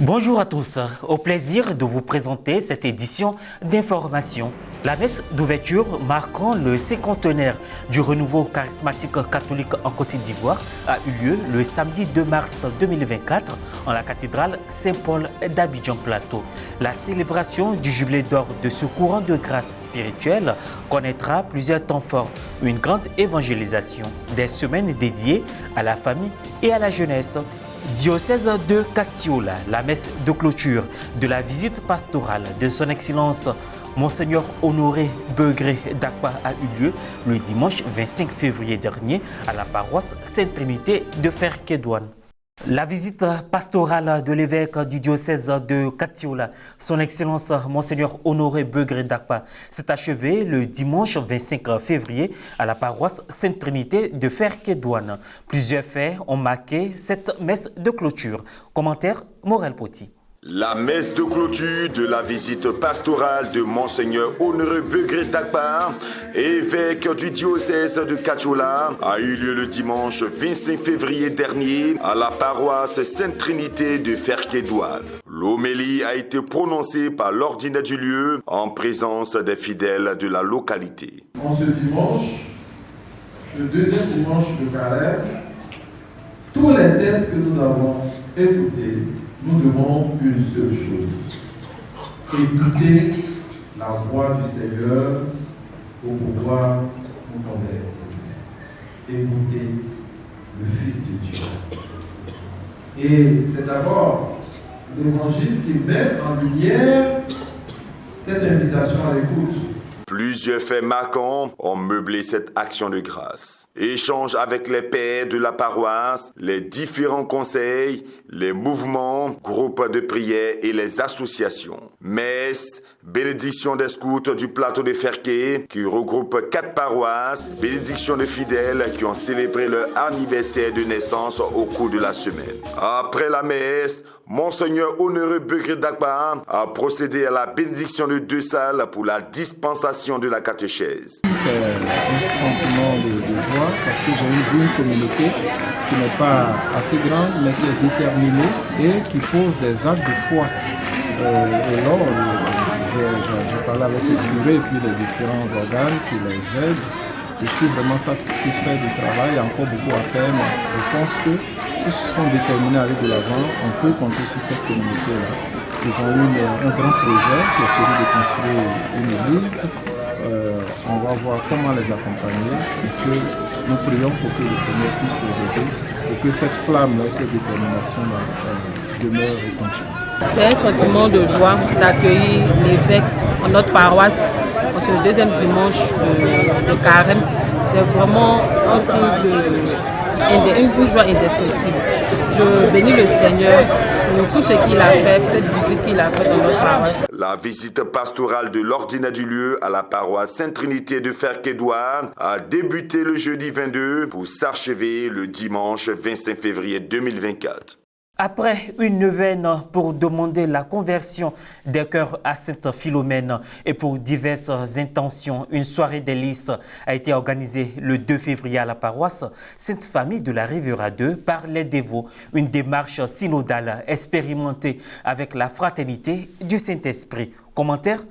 Bonjour à tous, au plaisir de vous présenter cette édition d'information. La messe d'ouverture marquant le cinquantenaire du renouveau charismatique catholique en Côte d'Ivoire a eu lieu le samedi 2 mars 2024 en la cathédrale Saint-Paul d'Abidjan Plateau. La célébration du jubilé d'or de ce courant de grâce spirituelle connaîtra plusieurs temps forts, une grande évangélisation, des semaines dédiées à la famille et à la jeunesse. Diocèse de Katiola, la messe de clôture de la visite pastorale de son Excellence Monseigneur Honoré Begré Dakpa a eu lieu le dimanche 25 février dernier à la paroisse Sainte-Trinité de Ferkédouane. La visite pastorale de l'évêque du diocèse de Katiola, son Excellence Monseigneur Honoré Begré Dakpa, s'est achevée le dimanche 25 février à la paroisse Sainte-Trinité de Ferkédouane. Plusieurs faits ont marqué cette messe de clôture. Commentaire Morel Poti. La messe de clôture de la visite pastorale de Monseigneur Honoré Begré Dakpa, évêque du diocèse de Katiola, a eu lieu le dimanche 25 février dernier à la paroisse Sainte-Trinité de Ferkédouane. L'homélie a été prononcée par l'ordinaire du lieu en présence des fidèles de la localité. En ce dimanche, le deuxième dimanche de Carême, tous les textes que nous avons écoutés, nous demandons une seule chose: écouter la voix du Seigneur pour pouvoir nous convertir. Écouter le Fils de Dieu. Et c'est d'abord l'Évangile qui met en lumière cette invitation à l'écoute. Plusieurs faits marquants ont meublé cette action de grâce. Échange avec les pères de la paroisse, les différents conseils, les mouvements, groupes de prière et les associations. Messe, bénédiction des scouts du plateau de Ferké qui regroupe 4 paroisses, bénédiction de fidèles qui ont célébré leur anniversaire de naissance au cours de la semaine. Après la messe, Monseigneur Honoré Begré Dakpa a procédé à la bénédiction de 2 salles pour la dispensation de la catéchèse. C'est un sentiment de joie parce que j'ai une communauté qui n'est pas assez grande mais qui est déterminée et qui pose des actes de foi. Et là, j'ai parlé avec le curé et puis les différents organes qui les aident. Je suis vraiment satisfait du travail, il y a encore beaucoup à faire, mais je pense que ils sont déterminés à aller de l'avant, on peut compter sur cette communauté-là. Ils ont eu un grand projet qui est celui de construire une église. On va voir comment les accompagner et que nous prions pour que le Seigneur puisse les aider et que cette flamme-là, cette détermination-là demeure et continue. C'est un sentiment de joie d'accueillir l'évêque en notre paroisse. C'est le deuxième dimanche de Carême. C'est vraiment une joie indescriptible. Je bénis le Seigneur pour tout ce qu'il a fait, pour cette visite qu'il a faite dans notre paroisse. La visite pastorale de l'ordinaire du lieu à la paroisse Sainte-Trinité de Ferkédouane a débuté le jeudi 22 pour s'achever le dimanche 25 février 2024. Après une neuvaine pour demander la conversion des cœurs à Sainte Philomène et pour diverses intentions, une soirée délices a été organisée le 2 février à la paroisse Sainte Famille de la Riviera 2 par les dévots. Une démarche synodale expérimentée avec la fraternité du Saint-Esprit. Commentaire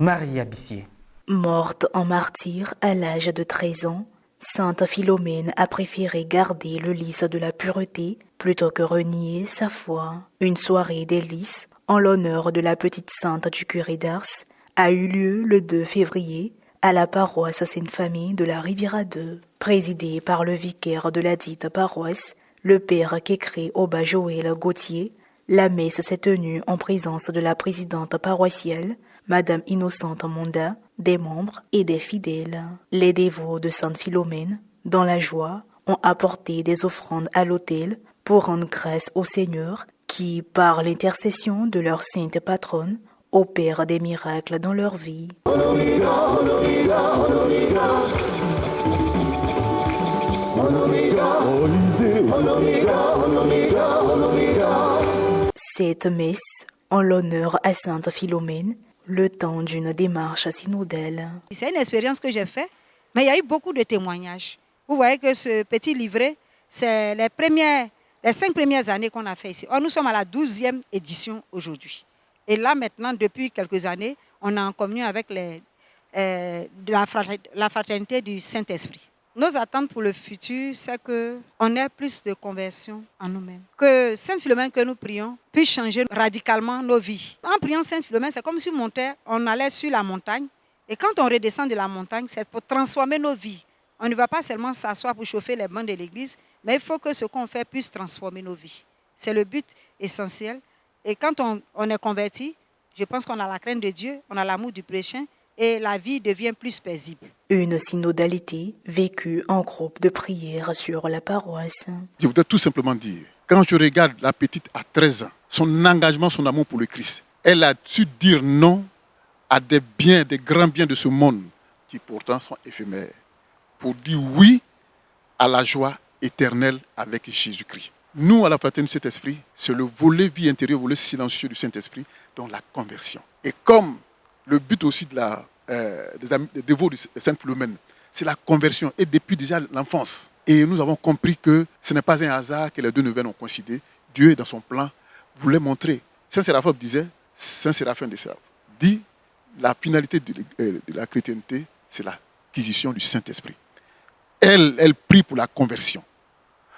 Maria Bissier. Morte en martyr à l'âge de 13 ans, Sainte Philomène a préféré garder le lys de la pureté plutôt que renier sa foi. Une soirée délices en l'honneur de la petite sainte du curé d'Ars a eu lieu le 2 février à la paroisse Sainte-Famille de la Riviera 2. Présidée par le vicaire de la dite paroisse, le père Kékré Oba Joël Gauthier, la messe s'est tenue en présence de la présidente paroissiale, Madame Innocente Monda, des membres et des fidèles. Les dévots de Sainte Philomène, dans la joie, ont apporté des offrandes à l'autel pour rendre grâce au Seigneur qui, par l'intercession de leur sainte patronne, opère des miracles dans leur vie. Cette messe, en l'honneur à Sainte Philomène, le temps d'une démarche synodale. C'est une expérience que j'ai faite, mais il y a eu beaucoup de témoignages. Vous voyez que ce petit livret, c'est les premières les 5 premières années qu'on a fait ici. Or, nous sommes à la 12e édition aujourd'hui. Et là, maintenant, depuis quelques années, on est en communion avec la fraternité du Saint-Esprit. Nos attentes pour le futur, c'est qu'on ait plus de conversion en nous-mêmes. Que Saint Philomène que nous prions puisse changer radicalement nos vies. En priant Saint Philomène, c'est comme si on allait sur la montagne. Et quand on redescend de la montagne, c'est pour transformer nos vies. On ne va pas seulement s'asseoir pour chauffer les bancs de l'église, mais il faut que ce qu'on fait puisse transformer nos vies. C'est le but essentiel. Et quand on est converti, je pense qu'on a la crainte de Dieu, on a l'amour du prochain et la vie devient plus paisible. Une synodalité vécue en groupe de prière sur la paroisse. Je voudrais tout simplement dire, quand je regarde la petite à 13 ans, son engagement, son amour pour le Christ, elle a su dire non à des biens, des grands biens de ce monde qui pourtant sont éphémères, pour dire oui à la joie éternelle avec Jésus-Christ. Nous, à la Fraternité du Saint-Esprit, c'est le volet vie intérieure, le volet silencieux du Saint-Esprit, donc la conversion. Et comme le but aussi des dévots de Sainte Philomène, c'est la conversion, et depuis déjà l'enfance. Et nous avons compris que ce n'est pas un hasard que les deux neuvaines ont coïncidé. Dieu, dans son plan, voulait montrer. Saint Séraphin disait, Saint Séraphin des Séraphins dit, la finalité de la chrétienté, c'est l'acquisition du Saint-Esprit. Elle prie pour la conversion.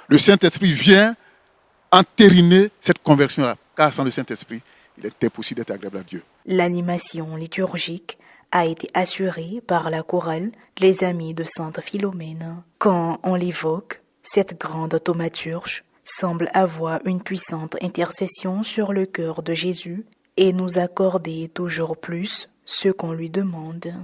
Le Saint-Esprit vient entériner cette conversion-là, car sans le Saint-Esprit, il est impossible d'être agréable à Dieu. L'animation liturgique a été assurée par la chorale Les Amis de Sainte Philomène. Quand on l'évoque, cette grande thaumaturge semble avoir une puissante intercession sur le cœur de Jésus et nous accorder toujours plus ce qu'on lui demande.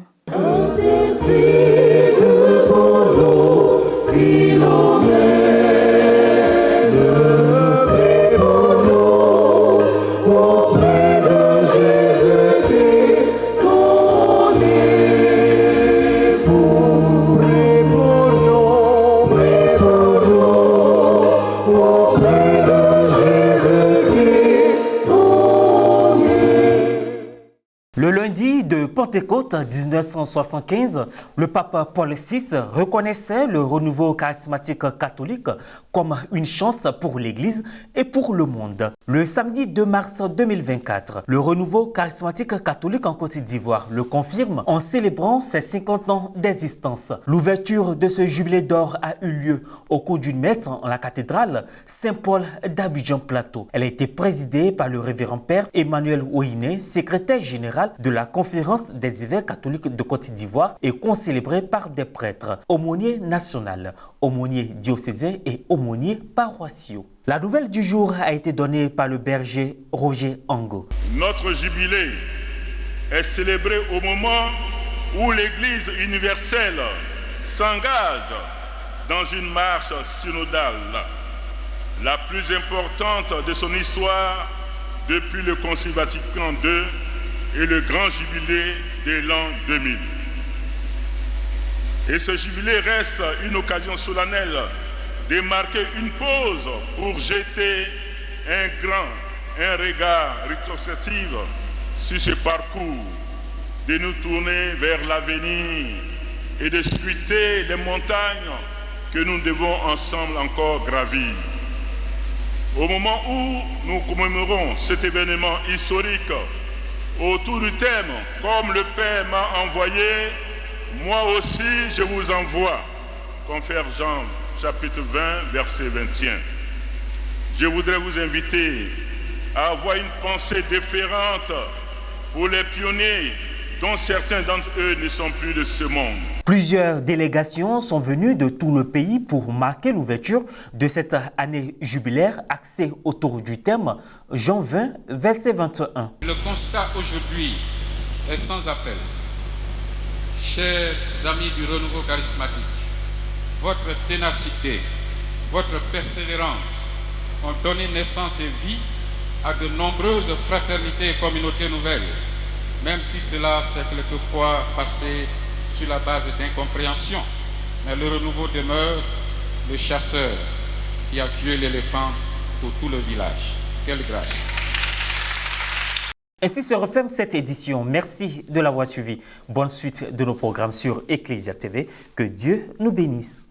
Le lundi de Pentecôte 1975, le pape Paul VI reconnaissait le renouveau charismatique catholique comme une chance pour l'Église et pour le monde. Le samedi 2 mars 2024, le renouveau charismatique catholique en Côte d'Ivoire le confirme en célébrant ses 50 ans d'existence. L'ouverture de ce jubilé d'or a eu lieu au cours d'une messe en la cathédrale Saint-Paul d'Abidjan Plateau. Elle a été présidée par le révérend père Emmanuel Ouiné, secrétaire général de la Conférence des évêques catholiques de Côte d'Ivoire et concélébrée par des prêtres, aumôniers national, aumôniers diocésains et aumôniers paroissiaux. La nouvelle du jour a été donnée par le berger Roger Ango. Notre jubilé est célébré au moment où l'Église universelle s'engage dans une marche synodale, la plus importante de son histoire depuis le Concile Vatican II et le grand jubilé de l'an 2000. Et ce jubilé reste une occasion solennelle de marquer une pause pour jeter un regard rétrospectif sur ce parcours, de nous tourner vers l'avenir et de scruter les montagnes que nous devons ensemble encore gravir. Au moment où nous commémorons cet événement historique, autour du thème « Comme le Père m'a envoyé, moi aussi je vous envoie », confère Jean chapitre 20, verset 21. Je voudrais vous inviter à avoir une pensée différente pour les pionniers dont certains d'entre eux ne sont plus de ce monde. Plusieurs délégations sont venues de tout le pays pour marquer l'ouverture de cette année jubilaire axée autour du thème Jean 20, verset 21. Le constat aujourd'hui est sans appel. Chers amis du renouveau charismatique, votre ténacité, votre persévérance ont donné naissance et vie à de nombreuses fraternités et communautés nouvelles, même si cela s'est quelquefois passé sur la base d'incompréhension. Mais le renouveau demeure le chasseur qui a tué l'éléphant pour tout le village. Quelle grâce! Ainsi se referme cette édition. Merci de l'avoir suivi. Bonne suite de nos programmes sur Ecclesia TV. Que Dieu nous bénisse.